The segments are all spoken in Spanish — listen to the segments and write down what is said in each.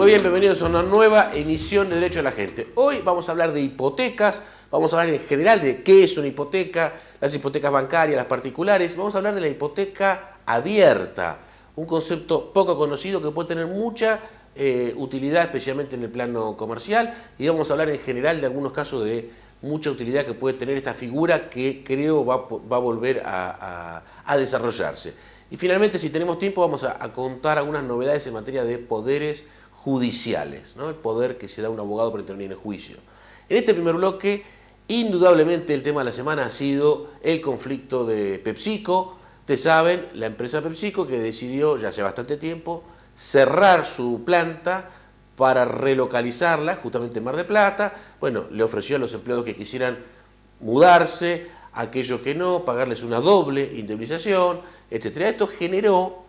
bien, bienvenidos a una nueva emisión de Derecho a la Gente. Hoy vamos a hablar de hipotecas, vamos a hablar en general de qué es una hipoteca, las hipotecas bancarias, las particulares, vamos a hablar de la hipoteca abierta, un concepto poco conocido que puede tener mucha utilidad, especialmente en el plano comercial, y vamos a hablar en general de algunos casos de mucha utilidad que puede tener esta figura que creo va a volver a desarrollarse. Y finalmente, si tenemos tiempo, vamos a contar algunas novedades en materia de poderes judiciales, ¿no? El poder que se da a un abogado para intervenir en el juicio. En este primer bloque, indudablemente el tema de la semana ha sido el conflicto de PepsiCo. Ustedes saben, la empresa PepsiCo que decidió ya hace bastante tiempo cerrar su planta para relocalizarla justamente en Mar del Plata. Bueno, le ofreció a los empleados que quisieran mudarse, a aquellos que no, pagarles una doble indemnización, etc. Esto generó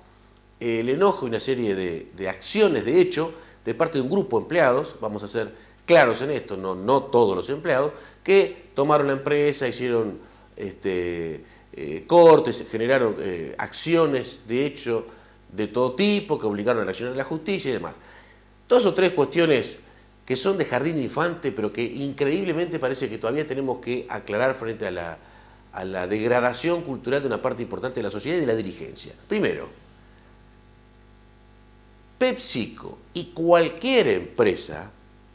el enojo y una serie de acciones, de hecho, de parte de un grupo de empleados, vamos a ser claros en esto, no todos los empleados, que tomaron la empresa, hicieron cortes, generaron acciones de hecho de todo tipo, que obligaron a reaccionar a la justicia y demás. Dos o tres cuestiones que son de jardín de infante, pero que increíblemente parece que todavía tenemos que aclarar frente a la degradación cultural de una parte importante de la sociedad y de la dirigencia. Primero, PepsiCo y cualquier empresa,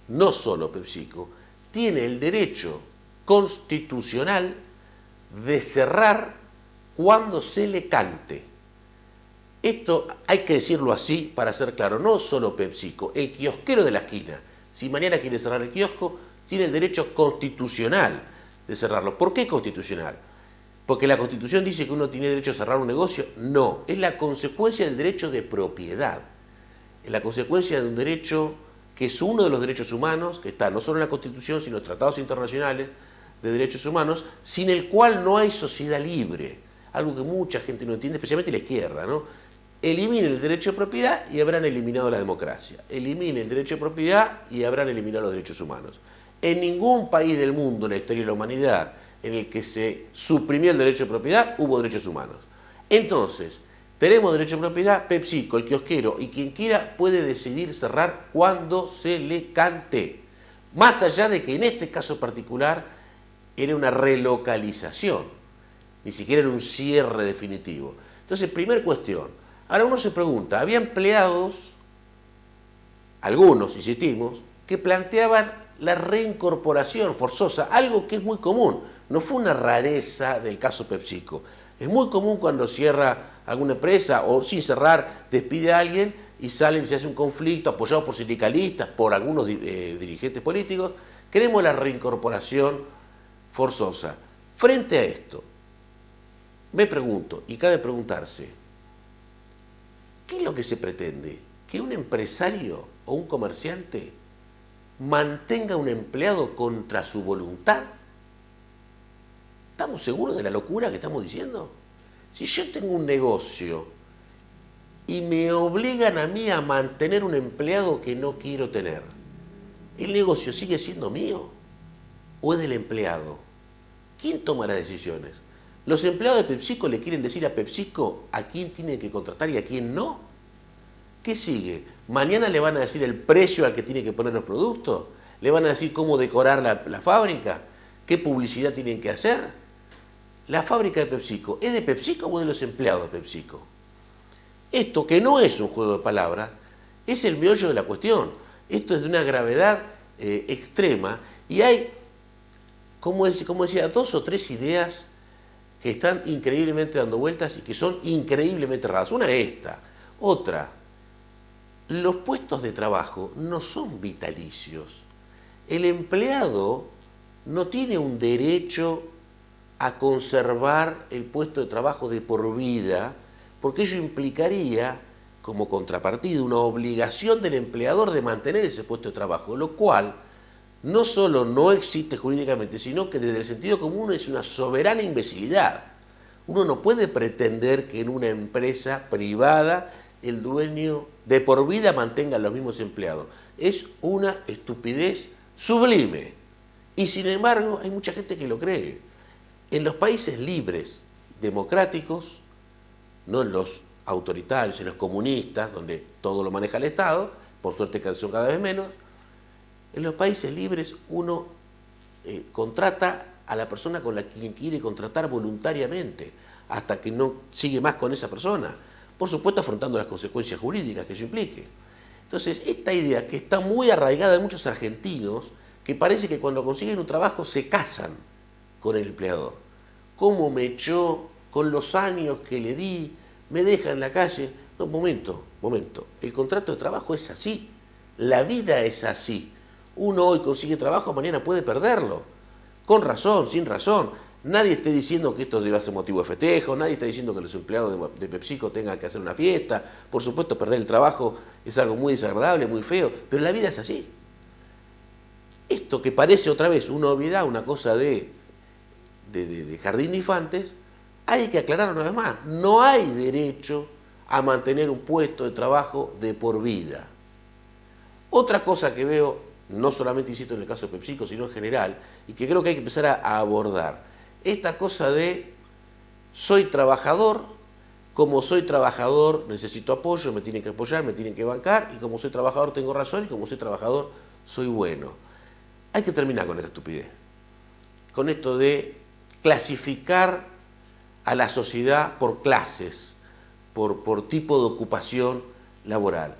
no solo PepsiCo, tiene el derecho constitucional de cerrar cuando se le cante. Esto hay que decirlo así para ser claro, no solo PepsiCo, el kiosquero de la esquina, si mañana quiere cerrar el kiosco, tiene el derecho constitucional de cerrarlo. ¿Por qué constitucional? ¿Porque la Constitución dice que uno tiene derecho a cerrar un negocio? No, es la consecuencia del derecho de propiedad. Es la consecuencia de un derecho que es uno de los derechos humanos, que está no solo en la Constitución, sino en los tratados internacionales de derechos humanos, sin el cual no hay sociedad libre. Algo que mucha gente no entiende, especialmente la izquierda, ¿no? Eliminen el derecho de propiedad y habrán eliminado la democracia. Eliminen el derecho de propiedad y habrán eliminado los derechos humanos. En ningún país del mundo en la historia de la humanidad en el que se suprimió el derecho de propiedad hubo derechos humanos. Entonces, tenemos derecho de propiedad, PepsiCo, el kiosquero y quien quiera puede decidir cerrar cuando se le cante. Más allá de que en este caso particular era una relocalización, ni siquiera era un cierre definitivo. Entonces, primera cuestión. Ahora uno se pregunta, había empleados, algunos, insistimos, que planteaban la reincorporación forzosa, algo que es muy común, no fue una rareza del caso PepsiCo. Es muy común cuando cierra alguna empresa o sin cerrar despide a alguien y salen y se hace un conflicto apoyado por sindicalistas, por algunos dirigentes políticos. Queremos la reincorporación forzosa. Frente a esto, me pregunto, y cabe preguntarse, ¿qué es lo que se pretende? ¿Que un empresario o un comerciante mantenga a un empleado contra su voluntad? ¿Estamos seguros de la locura que estamos diciendo? Si yo tengo un negocio y me obligan a mí a mantener un empleado que no quiero tener, ¿el negocio sigue siendo mío o es del empleado? ¿Quién toma las decisiones? ¿Los empleados de PepsiCo le quieren decir a PepsiCo a quién tiene que contratar y a quién no? ¿Qué sigue? ¿Mañana le van a decir el precio al que tiene que poner los productos? ¿Le van a decir cómo decorar la fábrica? ¿Qué publicidad tienen que hacer? La fábrica de PepsiCo, ¿es de PepsiCo o de los empleados de PepsiCo? Esto, que no es un juego de palabras, es el meollo de la cuestión. Esto es de una gravedad extrema y hay, como decía, dos o tres ideas que están increíblemente dando vueltas y que son increíblemente raras. Una es esta. Otra, los puestos de trabajo no son vitalicios. El empleado no tiene un derecho a conservar el puesto de trabajo de por vida, porque ello implicaría, como contrapartida, una obligación del empleador de mantener ese puesto de trabajo, lo cual no solo no existe jurídicamente, sino que desde el sentido común es una soberana imbecilidad. Uno no puede pretender que en una empresa privada el dueño de por vida mantenga a los mismos empleados. Es una estupidez sublime. Y sin embargo, hay mucha gente que lo cree. En los países libres, democráticos, no en los autoritarios, en los comunistas, donde todo lo maneja el Estado, por suerte son cada vez menos. En los países libres uno contrata a la persona con la quien quiere contratar voluntariamente, hasta que no sigue más con esa persona. Por supuesto, afrontando las consecuencias jurídicas que ello implique. Entonces, esta idea que está muy arraigada en muchos argentinos, que parece que cuando consiguen un trabajo se casan con el empleador. ¿Cómo me echó? Con los años que le di, me deja en la calle. No, momento. El contrato de trabajo es así. La vida es así. Uno hoy consigue trabajo, mañana puede perderlo. Con razón, sin razón. Nadie esté diciendo que esto debe ser motivo de festejo, nadie está diciendo que los empleados de PepsiCo tengan que hacer una fiesta. Por supuesto, perder el trabajo es algo muy desagradable, muy feo, pero la vida es así. Esto que parece otra vez una obviedad, una cosa de jardín de infantes, hay que aclarar una vez más. No hay derecho a mantener un puesto de trabajo de por vida. Otra cosa que veo, no solamente insisto en el caso de PepsiCo, sino en general, y que creo que hay que empezar a abordar, esta cosa de soy trabajador, como soy trabajador necesito apoyo, me tienen que apoyar, me tienen que bancar, y como soy trabajador tengo razón, y como soy trabajador soy bueno. Hay que terminar con esta estupidez, con esto de clasificar a la sociedad por clases, por tipo de ocupación laboral.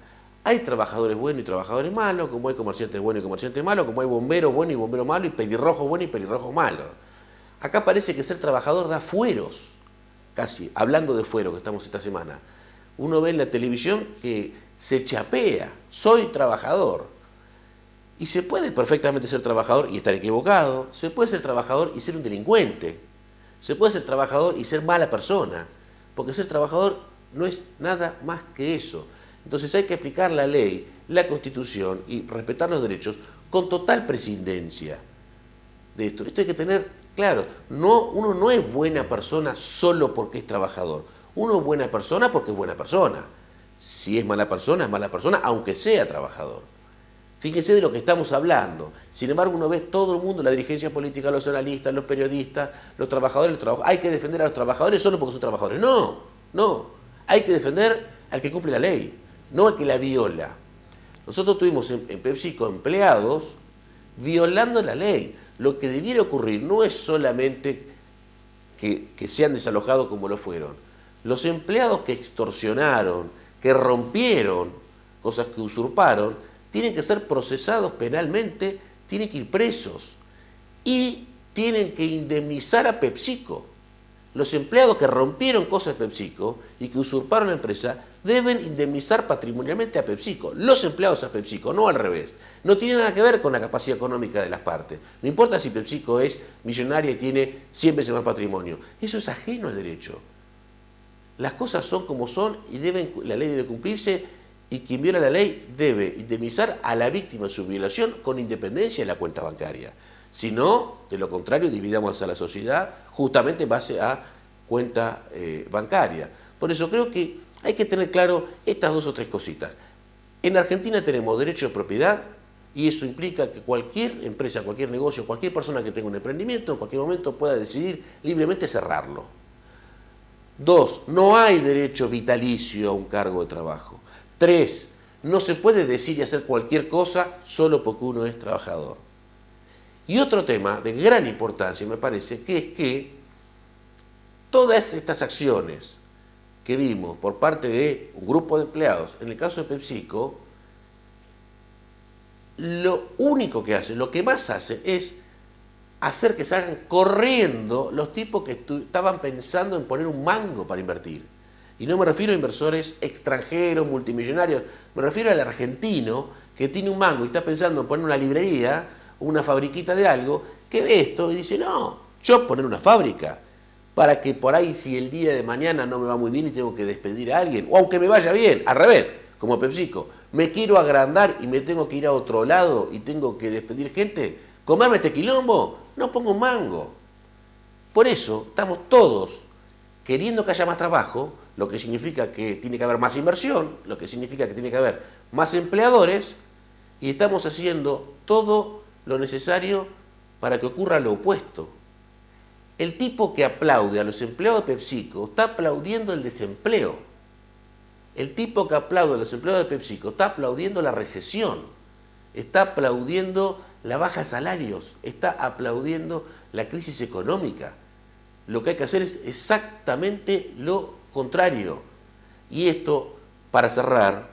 Hay trabajadores buenos y trabajadores malos, como hay comerciantes buenos y comerciantes malos, como hay bomberos buenos y bomberos malos, y pelirrojos buenos y pelirrojos malos. Acá parece que ser trabajador da fueros, casi, hablando de fuero que estamos esta semana. Uno ve en la televisión que se chapea, soy trabajador. Y se puede perfectamente ser trabajador y estar equivocado, se puede ser trabajador y ser un delincuente, se puede ser trabajador y ser mala persona, porque ser trabajador no es nada más que eso. Entonces hay que aplicar la ley, la Constitución y respetar los derechos con total prescindencia de esto. Esto hay que tener claro, uno no es buena persona solo porque es trabajador, uno es buena persona porque es buena persona. Si es mala persona, aunque sea trabajador. Fíjense de lo que estamos hablando. Sin embargo, uno ve todo el mundo, la dirigencia política, los analistas, los periodistas, los trabajadores, hay que defender a los trabajadores solo porque son trabajadores. No. Hay que defender al que cumple la ley, no al que la viola. Nosotros tuvimos en PepsiCo empleados violando la ley. Lo que debiera ocurrir no es solamente que sean desalojados como lo fueron. Los empleados que extorsionaron, que rompieron, cosas que usurparon, tienen que ser procesados penalmente, tienen que ir presos y tienen que indemnizar a PepsiCo. Los empleados que rompieron cosas de PepsiCo y que usurparon la empresa deben indemnizar patrimonialmente a PepsiCo. Los empleados a PepsiCo, no al revés. No tiene nada que ver con la capacidad económica de las partes. No importa si PepsiCo es millonaria y tiene 100 veces más patrimonio. Eso es ajeno al derecho. Las cosas son como son y la ley debe cumplirse. Y quien viola la ley debe indemnizar a la víctima de su violación con independencia de la cuenta bancaria. Si no, de lo contrario, dividamos a la sociedad justamente en base a cuenta bancaria. Por eso creo que hay que tener claro estas dos o tres cositas. En Argentina tenemos derecho de propiedad y eso implica que cualquier empresa, cualquier negocio, cualquier persona que tenga un emprendimiento en cualquier momento pueda decidir libremente cerrarlo. 2. No hay derecho vitalicio a un cargo de trabajo. 3. No se puede decir y hacer cualquier cosa solo porque uno es trabajador. Y otro tema de gran importancia, me parece, que es que todas estas acciones que vimos por parte de un grupo de empleados, en el caso de PepsiCo, lo único que hace, lo que más hace es hacer que salgan corriendo los tipos que estaban pensando en poner un mango para invertir. Y no me refiero a inversores extranjeros, multimillonarios, me refiero al argentino que tiene un mango y está pensando en poner una librería, una fabriquita de algo, que ve esto y dice, no, yo poner una fábrica, para que por ahí si el día de mañana no me va muy bien y tengo que despedir a alguien, o aunque me vaya bien, al revés, como PepsiCo, me quiero agrandar y me tengo que ir a otro lado y tengo que despedir gente, comerme este quilombo, no pongo un mango. Por eso estamos todos queriendo que haya más trabajo, lo que significa que tiene que haber más inversión, lo que significa que tiene que haber más empleadores, y estamos haciendo todo lo necesario para que ocurra lo opuesto. El tipo que aplaude a los empleados de PepsiCo está aplaudiendo el desempleo. El tipo que aplaude a los empleados de PepsiCo está aplaudiendo la recesión, está aplaudiendo la baja de salarios, está aplaudiendo la crisis económica. Lo que hay que hacer es exactamente lo contrario. Y esto, para cerrar,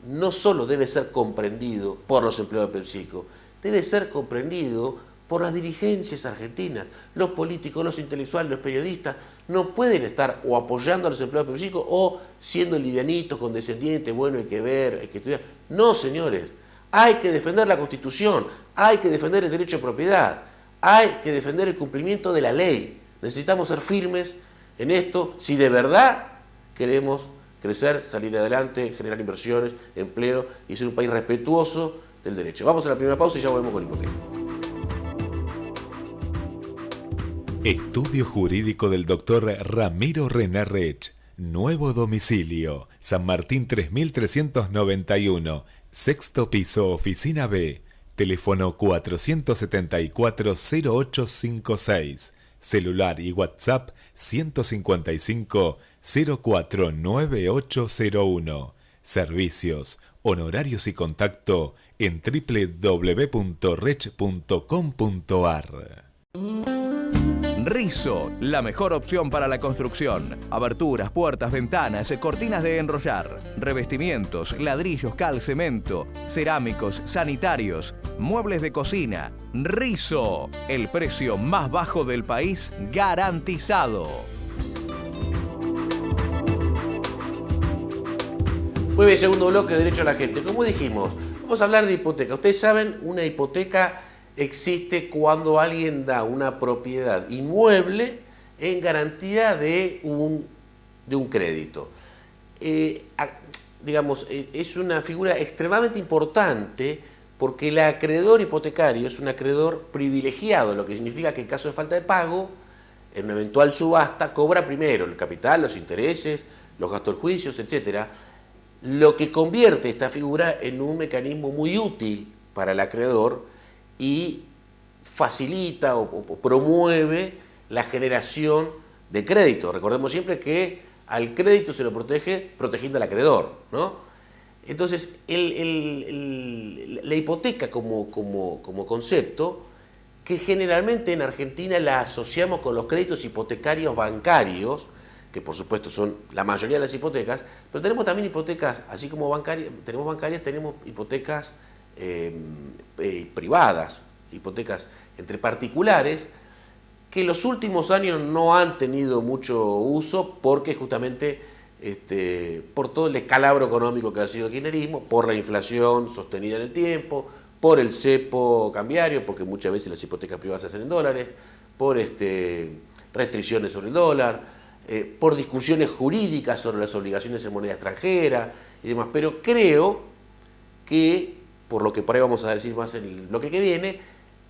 no solo debe ser comprendido por los empleados de PepsiCo, debe ser comprendido por las dirigencias argentinas. Los políticos, los intelectuales, los periodistas no pueden estar o apoyando a los empleados de PepsiCo o siendo livianitos, condescendientes, bueno, hay que ver, hay que estudiar. No, señores, hay que defender la Constitución, hay que defender el derecho de propiedad, hay que defender el cumplimiento de la ley. Necesitamos ser firmes en esto si de verdad queremos crecer, salir adelante, generar inversiones, empleo y ser un país respetuoso del derecho. Vamos a la primera pausa y ya volvemos con hipoteca. Estudio Jurídico del Dr. Ramiro Renarrech. Nuevo domicilio, San Martín 3391, sexto piso, oficina B. Teléfono 474-0856. Celular y WhatsApp 155 049801. Servicios, honorarios y contacto en www.rech.com.ar. Rizo, la mejor opción para la construcción. Aberturas, puertas, ventanas, cortinas de enrollar, revestimientos, ladrillos, cal, cemento, cerámicos, sanitarios, muebles de cocina. Rizo, el precio más bajo del país garantizado. Muy bien, segundo bloque de Derecho a la Gente. Como dijimos, vamos a hablar de hipoteca. Ustedes saben, una hipoteca existe cuando alguien da una propiedad inmueble en garantía de un crédito. Es una figura extremadamente importante porque el acreedor hipotecario es un acreedor privilegiado, lo que significa que en caso de falta de pago, en una eventual subasta, cobra primero el capital, los intereses, los gastos de juicios, etc. Lo que convierte esta figura en un mecanismo muy útil para el acreedor y facilita o promueve la generación de crédito. Recordemos siempre que al crédito se lo protege protegiendo al acreedor, ¿no? Entonces, la hipoteca como concepto, que generalmente en Argentina la asociamos con los créditos hipotecarios bancarios, que por supuesto son la mayoría de las hipotecas, pero tenemos también hipotecas, así como bancarias, tenemos hipotecas privadas, hipotecas entre particulares, que en los últimos años no han tenido mucho uso porque justamente por todo el escalabro económico que ha sido el kirchnerismo, por la inflación sostenida en el tiempo, por el cepo cambiario, porque muchas veces las hipotecas privadas se hacen en dólares, por restricciones sobre el dólar, por discusiones jurídicas sobre las obligaciones en moneda extranjera y demás. Pero creo que, por lo que por ahí vamos a decir más en el bloque que viene,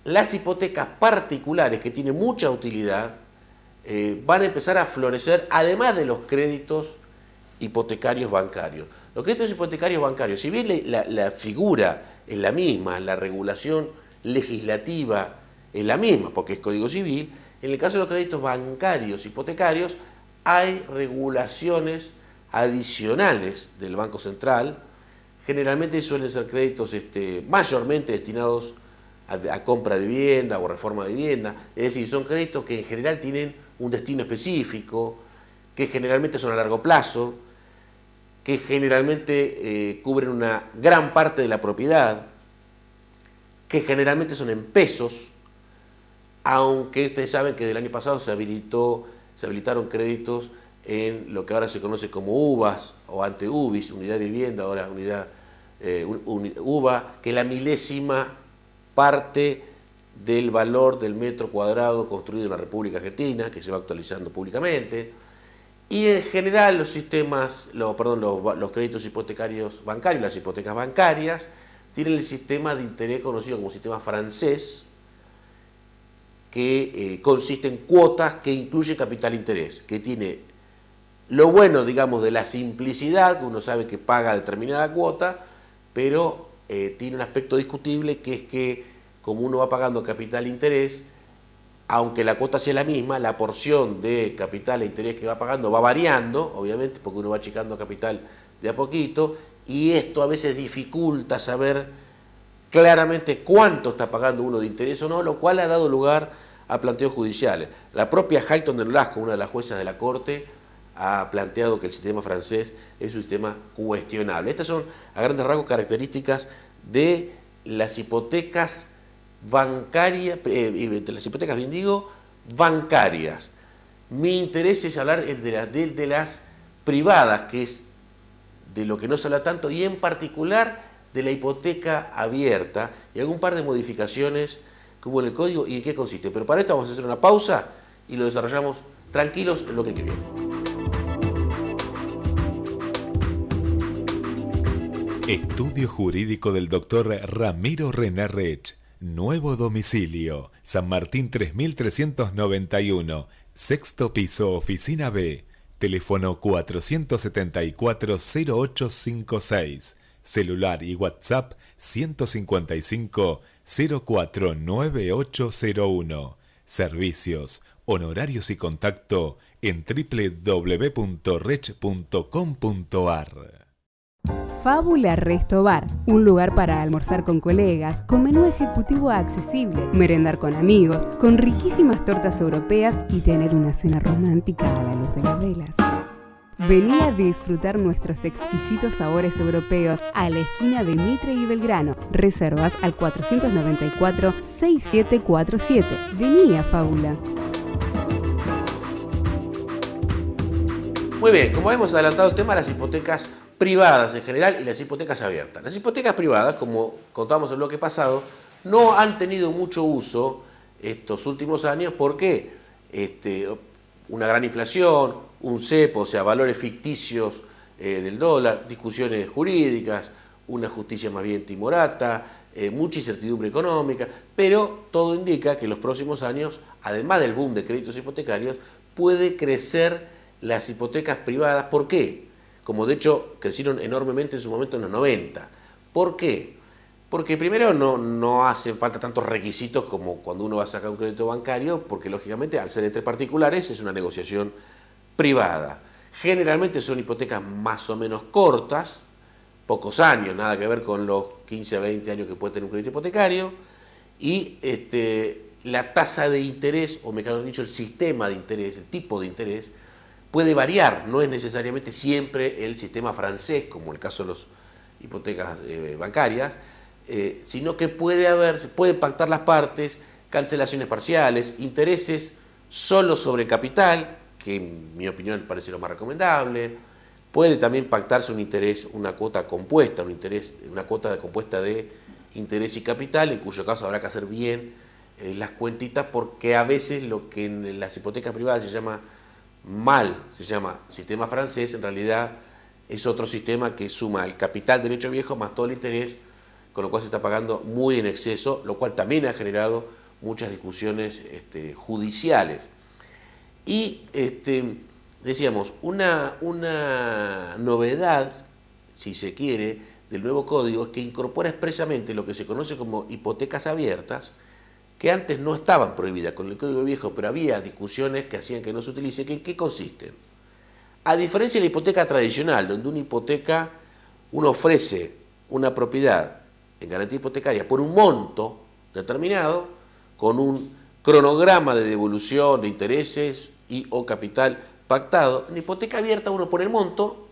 las hipotecas particulares que tienen mucha utilidad van a empezar a florecer, además de los créditos hipotecarios bancarios. Los créditos hipotecarios bancarios, si bien la figura es la misma, la regulación legislativa es la misma, porque es Código Civil, en el caso de los créditos bancarios hipotecarios hay regulaciones adicionales del Banco Central. Generalmente suelen ser créditos mayormente destinados a compra de vivienda o reforma de vivienda, es decir, son créditos que en general tienen un destino específico, que generalmente son a largo plazo, que generalmente cubren una gran parte de la propiedad, que generalmente son en pesos, aunque ustedes saben que del año pasado se habilitaron créditos en lo que ahora se conoce como UVAs o ante UBIs, unidad de vivienda, ahora unidad UVA, que es la milésima parte del valor del metro cuadrado construido en la República Argentina, que se va actualizando públicamente. Y en general los créditos hipotecarios bancarios, las hipotecas bancarias, tienen el sistema de interés conocido como sistema francés, que consiste en cuotas que incluye capital interés, que tiene lo bueno, digamos, de la simplicidad, que uno sabe que paga determinada cuota, pero tiene un aspecto discutible, que es que como uno va pagando capital interés, aunque la cuota sea la misma, la porción de capital e interés que va pagando va variando, obviamente, porque uno va achicando capital de a poquito, y esto a veces dificulta saber claramente cuánto está pagando uno de interés o no, lo cual ha dado lugar a planteos judiciales. La propia Hayton de Nolasco, una de las juezas de la Corte, ha planteado que el sistema francés es un sistema cuestionable. Estas son, a grandes rasgos, características de las hipotecas bancarias, de las hipotecas, bien digo, bancarias. Mi interés es hablar de las privadas, que es de lo que no se habla tanto, y en particular de la hipoteca abierta, y algún par de modificaciones que hubo en el código y en qué consiste. Pero para esto vamos a hacer una pausa y lo desarrollamos tranquilos en lo que viene. Estudio Jurídico del Dr. Ramiro Renarrech. Nuevo domicilio, San Martín 3391, sexto piso, oficina B. Teléfono 474-0856. Celular y WhatsApp 155-049801. Servicios, honorarios y contacto en www.rech.com.ar. Fábula Resto Bar, un lugar para almorzar con colegas, con menú ejecutivo accesible, merendar con amigos, con riquísimas tortas europeas y tener una cena romántica a la luz de las velas. Vení a disfrutar nuestros exquisitos sabores europeos a la esquina de Mitre y Belgrano. Reservas al 494-6747. Vení a Fábula. Muy bien, como hemos adelantado el tema de las hipotecas privadas en general y las hipotecas abiertas. Las hipotecas privadas, como contábamos en el bloque pasado, no han tenido mucho uso estos últimos años porque una gran inflación, un cepo, o sea, valores ficticios del dólar, discusiones jurídicas, una justicia más bien timorata, mucha incertidumbre económica, pero todo indica que en los próximos años, además del boom de créditos hipotecarios, puede crecer las hipotecas privadas. ¿Por qué? Como de hecho crecieron enormemente en su momento en los 90. ¿Por qué? Porque primero no hacen falta tantos requisitos como cuando uno va a sacar un crédito bancario, porque lógicamente al ser entre particulares es una negociación privada. Generalmente son hipotecas más o menos cortas, pocos años, nada que ver con los 15 a 20 años que puede tener un crédito hipotecario, y la tasa de interés, o mejor dicho, el sistema de interés, el tipo de interés, puede variar, no es necesariamente siempre el sistema francés, como el caso de las hipotecas bancarias, sino que se pueden pactar las partes, cancelaciones parciales, intereses solo sobre el capital, que en mi opinión parece lo más recomendable. Puede también pactarse un interés, una cuota compuesta, una cuota compuesta de interés y capital, en cuyo caso habrá que hacer bien las cuentitas, porque a veces lo que en las hipotecas privadas se llama sistema francés, en realidad es otro sistema que suma el capital derecho viejo más todo el interés, con lo cual se está pagando muy en exceso, lo cual también ha generado muchas discusiones judiciales. Y decíamos, una novedad, si se quiere, del nuevo código es que incorpora expresamente lo que se conoce como hipotecas abiertas, que antes no estaban prohibidas con el código viejo, pero había discusiones que hacían que no se utilice. ¿En qué consisten? A diferencia de la hipoteca tradicional, donde uno ofrece una propiedad en garantía hipotecaria por un monto determinado, con un cronograma de devolución de intereses o capital pactado, en hipoteca abierta uno pone el monto,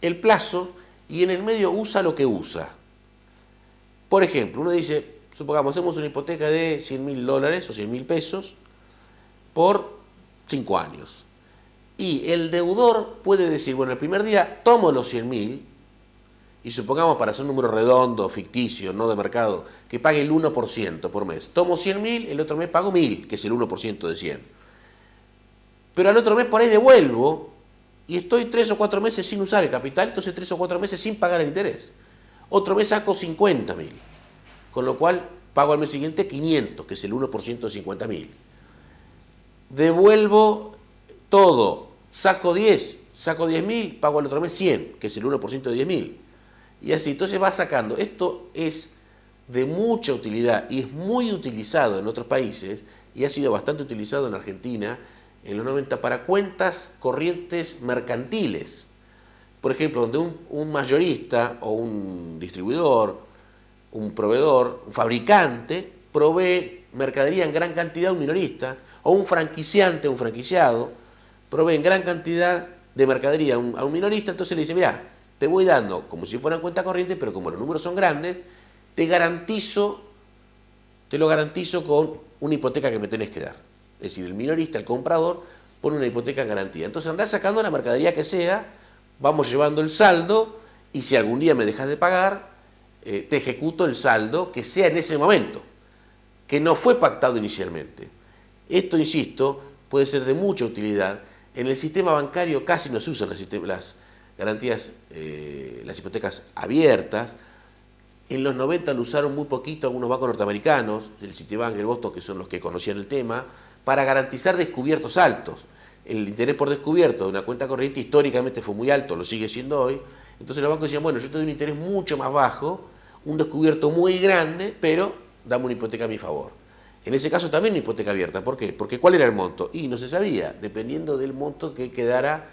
el plazo, y en el medio usa lo que usa. Por ejemplo, uno dice, supongamos, hacemos una hipoteca de $100.000 o $100.000 por 5 años. Y el deudor puede decir, bueno, el primer día tomo los 100.000 y supongamos, para hacer un número redondo, ficticio, no de mercado, que pague el 1% por mes. Tomo 100.000, el otro mes pago 1.000, que es el 1% de 100. Pero al otro mes por ahí devuelvo y estoy 3 o 4 meses sin usar el capital, entonces 3 o 4 meses sin pagar el interés. Otro mes saco 50.000. Con lo cual pago al mes siguiente 500, que es el 1% de 50.000. Devuelvo todo, saco 10.000, pago al otro mes 100, que es el 1% de 10.000. Y así, entonces va sacando. Esto es de mucha utilidad y es muy utilizado en otros países y ha sido bastante utilizado en Argentina en los 90 para cuentas corrientes mercantiles. Por ejemplo, donde un mayorista o un distribuidor, un proveedor, un fabricante, provee mercadería en gran cantidad a un minorista, o un franquiciante, un franquiciado, provee en gran cantidad de mercadería a un minorista, entonces le dice, mira, te voy dando como si fueran cuenta corriente, pero como los números son grandes, te lo garantizo con una hipoteca que me tenés que dar. Es decir, el minorista, el comprador, pone una hipoteca en garantía. Entonces andás sacando la mercadería que sea, vamos llevando el saldo, y si algún día me dejas de pagar, te ejecuto el saldo que sea en ese momento, que no fue pactado inicialmente. Esto, insisto, puede ser de mucha utilidad. En el sistema bancario casi no se usan las garantías, las hipotecas abiertas. En los 90 lo usaron muy poquito algunos bancos norteamericanos, el Citibank, el Boston, que son los que conocían el tema, para garantizar descubiertos altos. El interés por descubierto de una cuenta corriente históricamente fue muy alto, lo sigue siendo hoy. Entonces los bancos decían, bueno, yo te doy un interés mucho más bajo, un descubierto muy grande, pero dame una hipoteca a mi favor. En ese caso también una hipoteca abierta. ¿Por qué? Porque ¿cuál era el monto? Y no se sabía, dependiendo del monto que quedara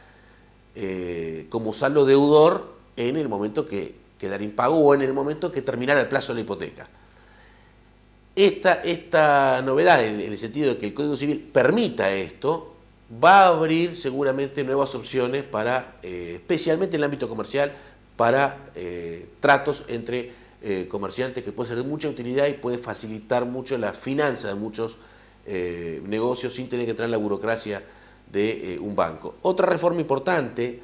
como saldo deudor en el momento que quedara impago o en el momento que terminara el plazo de la hipoteca. Esta novedad, en el sentido de que el Código Civil permita esto, va a abrir seguramente nuevas opciones para, especialmente en el ámbito comercial, para tratos entre comerciantes, que puede ser de mucha utilidad y puede facilitar mucho la finanza de muchos negocios sin tener que entrar en la burocracia de un banco. Otra reforma importante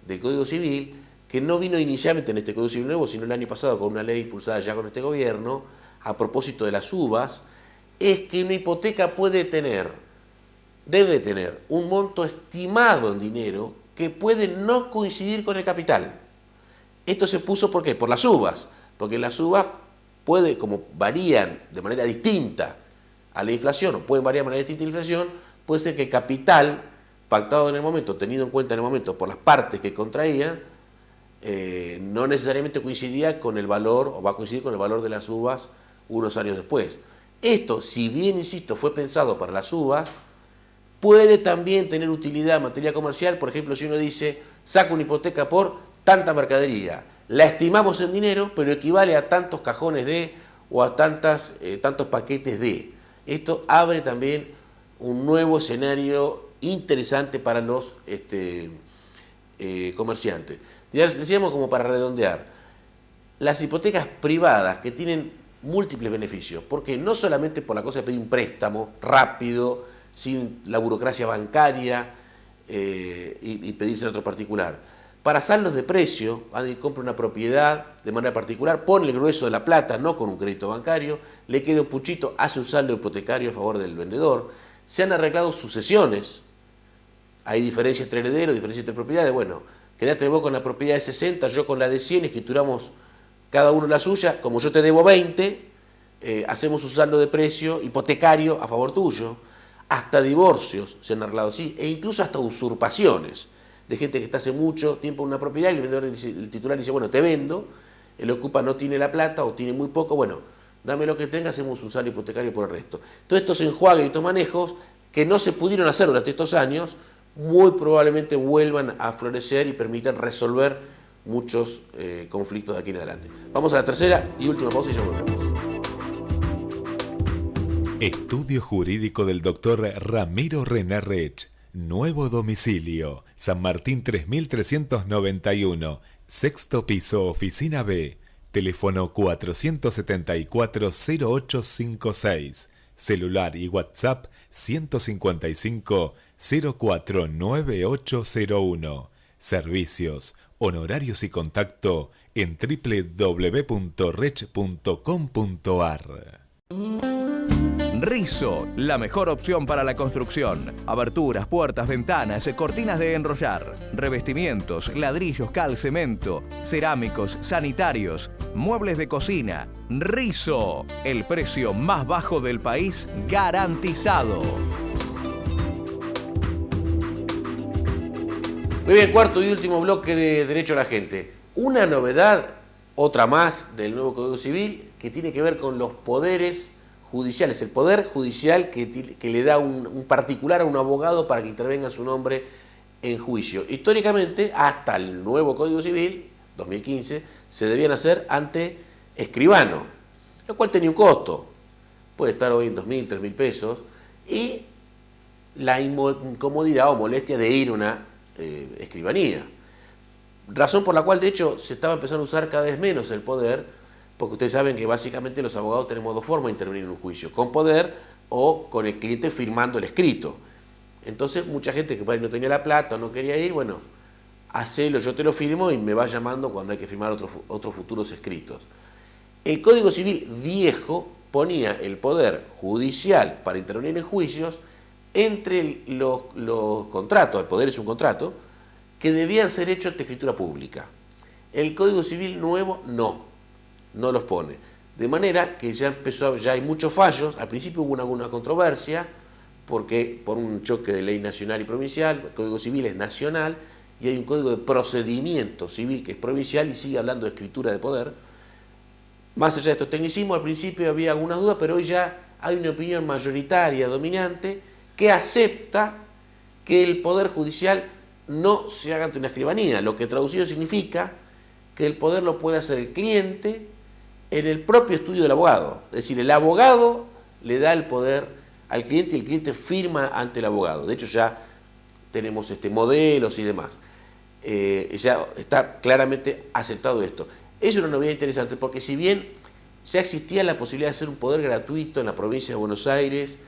del Código Civil, que no vino inicialmente en este Código Civil nuevo, sino el año pasado con una ley impulsada ya con este gobierno, a propósito de las uvas, es que una hipoteca debe tener un monto estimado en dinero que puede no coincidir con el capital. Esto se puso ¿por qué? Por las uvas, porque las uvas como varían de manera distinta a la inflación, o pueden variar de manera distinta a la inflación, puede ser que el capital pactado en el momento, tenido en cuenta en el momento por las partes que contraían, no necesariamente coincidía con el valor, o va a coincidir con el valor de las uvas unos años después. Esto, si bien, insisto, fue pensado para las uvas, puede también tener utilidad en materia comercial. Por ejemplo, si uno dice, saca una hipoteca por tanta mercadería, la estimamos en dinero, pero equivale a tantos cajones de, o a tantos paquetes de. Esto abre también un nuevo escenario interesante para los comerciantes. Decíamos, como para redondear, las hipotecas privadas que tienen múltiples beneficios, porque no solamente por la cosa de pedir un préstamo rápido, sin la burocracia bancaria y pedirse a otro particular. Para saldos de precio, alguien compra una propiedad de manera particular, pone el grueso de la plata, no con un crédito bancario, le queda un puchito, hace un saldo hipotecario a favor del vendedor. Se han arreglado sucesiones, hay diferencias entre herederos, diferencias entre propiedades. Bueno, quédate vos con la propiedad de 60, yo con la de 100, escrituramos cada uno la suya, como yo te debo 20, hacemos un saldo de precio hipotecario a favor tuyo. Hasta divorcios se han arreglado así, e incluso hasta usurpaciones de gente que está hace mucho tiempo en una propiedad y el titular dice, bueno, te vendo, el ocupa no tiene la plata o tiene muy poco, bueno, dame lo que tenga, hacemos un saldo hipotecario por el resto. Todos estos enjuagues y estos manejos que no se pudieron hacer durante estos años, muy probablemente vuelvan a florecer y permitan resolver muchos conflictos de aquí en adelante. Vamos a la tercera y última pausa y ya volvemos. Estudio Jurídico del Dr. Ramiro René Rech. Nuevo domicilio, San Martín 3391, sexto piso, oficina B. Teléfono 474-0856. Celular y WhatsApp 155-049801. Servicios, honorarios y contacto en www.rech.com.ar. Rizo, la mejor opción para la construcción. Aberturas, puertas, ventanas, cortinas de enrollar, revestimientos, ladrillos, cal, cemento, cerámicos, sanitarios, muebles de cocina. Rizo, el precio más bajo del país garantizado. Muy bien, cuarto y último bloque de Derecho a la Gente. Una novedad, otra más del nuevo Código Civil, que tiene que ver con los poderes judicial, es el poder judicial que le da un particular a un abogado para que intervenga en su nombre en juicio. Históricamente, hasta el nuevo Código Civil, 2015, se debían hacer ante escribano, lo cual tenía un costo, puede estar hoy en 2.000, 3.000 pesos, y la incomodidad o molestia de ir a una escribanía. Razón por la cual, de hecho, se estaba empezando a usar cada vez menos el poder, porque ustedes saben que básicamente los abogados tenemos dos formas de intervenir en un juicio, con poder o con el cliente firmando el escrito. Entonces, mucha gente que por ahí no tenía la plata o no quería ir, bueno, hacelo, yo te lo firmo y me va llamando cuando hay que firmar otros futuros escritos. El Código Civil viejo ponía el poder judicial para intervenir en juicios entre los contratos, el poder es un contrato, que debían ser hechos ante escritura pública. El Código Civil nuevo no los pone. De manera que ya hay muchos fallos, al principio hubo alguna controversia, porque por un choque de ley nacional y provincial, el Código Civil es nacional y hay un Código de Procedimiento Civil que es provincial y sigue hablando de escritura de poder. Más allá de estos tecnicismos, al principio había algunas dudas, pero hoy ya hay una opinión mayoritaria, dominante, que acepta que el Poder Judicial no se haga ante una escribanía, lo que traducido significa que el poder lo puede hacer el cliente en el propio estudio del abogado. Es decir, el abogado le da el poder al cliente y el cliente firma ante el abogado. De hecho, ya tenemos modelos y demás. Ya está claramente aceptado esto. Es una novedad interesante porque si bien ya existía la posibilidad de hacer un poder gratuito en la provincia de Buenos Aires,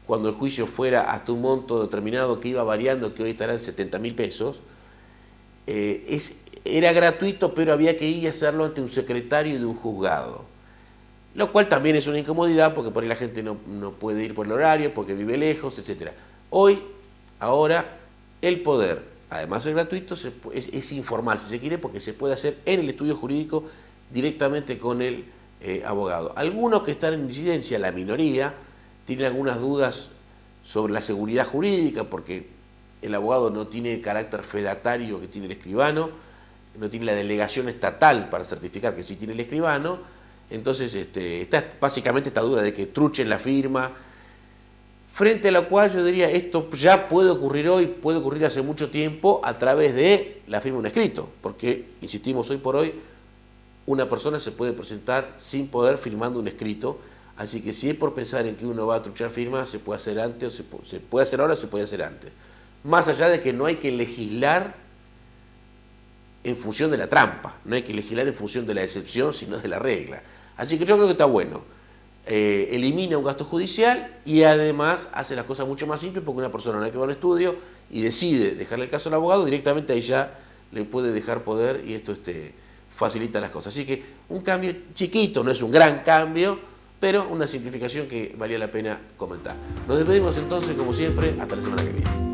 cuando el juicio fuera hasta un monto determinado que iba variando, que hoy estará en 70.000 pesos, era gratuito, pero había que ir a hacerlo ante un secretario de un juzgado. Lo cual también es una incomodidad, porque por ahí la gente no puede ir por el horario, porque vive lejos, etc. Ahora, el poder, además de gratuito, es informal, si se quiere, porque se puede hacer en el estudio jurídico directamente con el abogado. Algunos que están en disidencia, la minoría, tienen algunas dudas sobre la seguridad jurídica, porque el abogado no tiene el carácter fedatario que tiene el escribano, no tiene la delegación estatal para certificar que sí tiene el escribano. Entonces está básicamente esta duda de que truchen la firma, frente a la cual yo diría esto ya puede ocurrir hoy, puede ocurrir hace mucho tiempo a través de la firma de un escrito, porque, insistimos, hoy por hoy una persona se puede presentar sin poder firmando un escrito, así que si es por pensar en que uno va a truchar firmas, se puede hacer antes, o se puede hacer ahora o se puede hacer antes. Más allá de que no hay que legislar en función de la trampa, no hay que legislar en función de la excepción, sino de la regla. Así que yo creo que está bueno. Elimina un gasto judicial y además hace las cosas mucho más simples, porque una persona no hay que va a un estudio y decide dejarle el caso al abogado, directamente ahí ya le puede dejar poder y esto facilita las cosas. Así que un cambio chiquito, no es un gran cambio, pero una simplificación que valía la pena comentar. Nos despedimos entonces, como siempre, hasta la semana que viene.